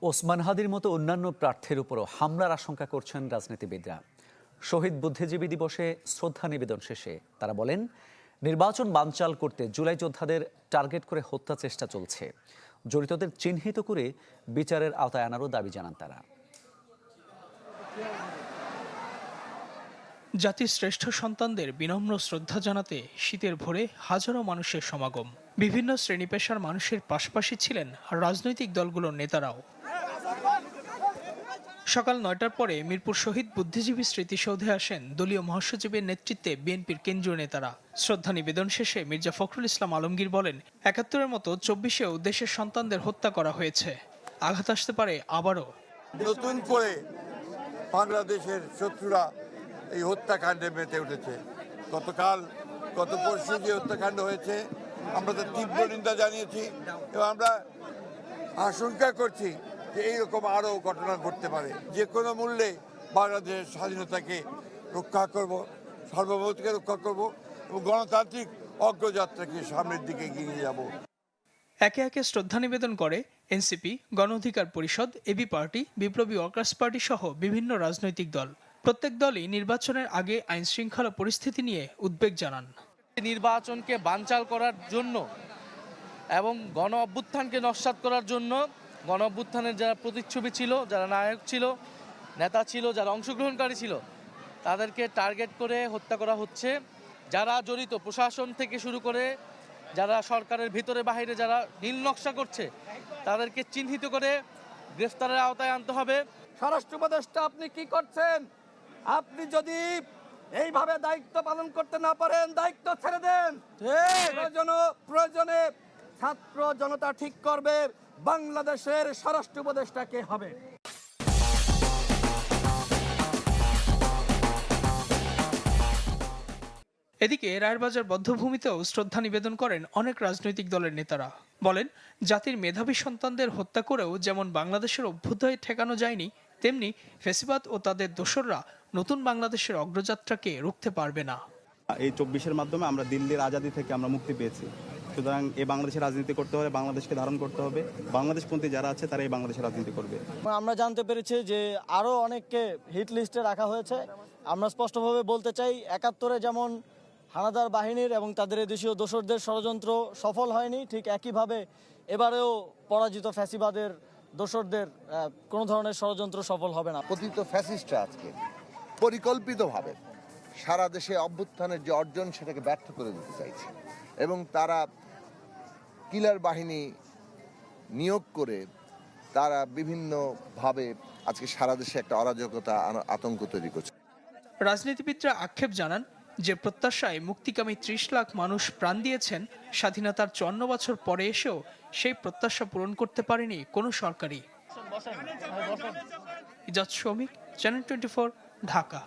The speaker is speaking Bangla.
ওসমান হাদির মতো অন্যান্য প্রার্থীর উপরও হামলার আশঙ্কা করছেন রাজনীতিবিদরা। শহীদ বুদ্ধিজীবী দিবসে শ্রদ্ধা নিবেদন শেষে তারা বলেন, নির্বাচন বানচাল করতে জুলাই যোদ্ধাদের টার্গেট করে হত্যা চেষ্টা চলছে। জড়িতদের চিহ্নিত করে বিচারের আওতায় আনারও দাবি জানান তারা। জাতির শ্রেষ্ঠ সন্তানদের বিনম্র শ্রদ্ধা জানাতে শীতের ভোরে হাজারো মানুষের সমাগম। বিভিন্ন শ্রেণী পেশার মানুষের পাশাপাশি ছিলেন রাজনৈতিক দলগুলোর নেতারাও। সকাল ৯টার পরে মিরপুর শহীদ বুদ্ধিজীবী স্মৃতিসৌধে আসেন দলীয় মহাসচিবের নেতৃত্বে বিএনপির কেন্দ্রীয় নেতারা। শ্রদ্ধা নিবেদন শেষে মির্জা ফখরুল ইসলাম আলমগীর বলেন, ৭১-এর মতো ২৪-এও দেশের সন্তানদের হত্যা করা হয়েছে, আঘাত আসতে পারে আবারও। নতুন করে বাংলাদেশের শত্রুরা এই হত্যাকাণ্ডে মেতে উঠেছে। গত পরশু যে হত্যাকাণ্ড হয়েছে, আমরা তার তীব্র নিন্দা জানিয়েছি এবং আমরা আশঙ্কা করছি যে এইরকম আরও ঘটনা ঘটতে পারে। যে কোনো মূল্যে বাংলাদেশের স্বাধীনতাকে রক্ষা করব, সার্বভৌমত্বকে রক্ষা করব এবং গণতান্ত্রিক অগ্রযাত্রাকে সামনের দিকে এগিয়ে নিয়ে যাব। একে একে শ্রদ্ধা নিবেদন করে এনসিপি, গণ অধিকার পরিষদ, এবি পার্টি, বিপ্লবী ওয়ার্কার্স পার্টি সহ বিভিন্ন রাজনৈতিক দল। প্রত্যেক দলই নির্বাচনের আগে আইন শৃঙ্খলা পরিস্থিতি নিয়ে উদ্বেগ জানান। নির্বাচনকে বানচাল করার জন্য এবং গণ অভ্যুত্থানকে নস্যাৎ করার জন্য গণ অভ্যুত্থানের যারা প্রতিচ্ছবি ছিল, যারা নায়ক ছিল, নেতা ছিল, যারা অংশগ্রহণকারী ছিল, তাদেরকে টার্গেট করে হত্যা করা হচ্ছে। যারা জড়িত, প্রশাসন থেকে শুরু করে যারা সরকারের ভিতরে বাহিরে যারা নীল নকশা করছে, তাদেরকে চিহ্নিত করে গ্রেফতারের আওতায় আনতে হবে। স্বরাষ্ট্র উপদেষ্টা, আপনি কি করছেন? আপনি যদি এইভাবে দায়িত্ব পালন করতে না পারেন, দায়িত্ব ছেড়ে দেন। প্রয়োজনে ছাত্র জনতা ঠিক করবে বাংলাদেশের স্বরাষ্ট্র উপদেষ্টা কে হবে। এদিকে রায়েরবাজার বধ্যভূমিতেও শ্রদ্ধা নিবেদন করেন অনেক রাজনৈতিক দলের নেতারা। বলেন, জাতির মেধাবী সন্তানদের হত্যা করেও যেমন বাংলাদেশের অভ্যুদয় ঠেকানো যায়নি, তেমনি ফ্যাসিবাদ ও তাদের দোসররা নতুন বাংলাদেশের অগ্রযাত্রাকে রুখতে পারবে না। এই ২৪-এর মাধ্যমে আমরা দিল্লির আজাদি থেকে আমরা মুক্তি পেয়েছি। সুতরাং এই বাংলাদেশের রাজনীতি করতে হবে, বাংলাদেশকে ধারণ করতে হবে। বাংলাদেশপন্থী যারা আছে তারা এই বাংলাদেশের রাজনীতি করবে। আমরা জানতে পেরেছি যে আরও অনেককে হিট লিস্টে রাখা হয়েছে। আমরা স্পষ্টভাবে বলতে চাই, ৭১-এ যেমন হানাদার বাহিনীর এবং তাদের দেশীয় দোসরদের ষড়যন্ত্র সফল হয়নি, ঠিক একইভাবে এবারেও পরাজিত ফ্যাসিবাদের দোসরদের কোনো ধরনের ষড়যন্ত্র সফল হবে না। পতিত ফ্যাসিস্টরা আজকে পরিকল্পিতভাবে সারা দেশে অভ্যুত্থানের যে অর্জন সেটাকে ব্যর্থ করে দিতে চাইছে এবং তারা কিলার বাহিনী নিয়োগ করে তারা বিভিন্নভাবে আজকে সারা দেশে একটা অরাজকতা, আতঙ্ক তৈরি করছে। রাজনীতিবিদরা আক্ষেপ জানান যে প্রত্যাশায় মুক্তিকামী ৩০ লাখ মানুষ প্রাণ দিয়েছেন, স্বাধীনতার ৫৪ বছর পরে এসেও সেই প্রত্যাশা পূরণ করতে পারেনি কোনো সরকারই। ইজাজ শৌমিক, চ্যানেল 24, ঢাকা।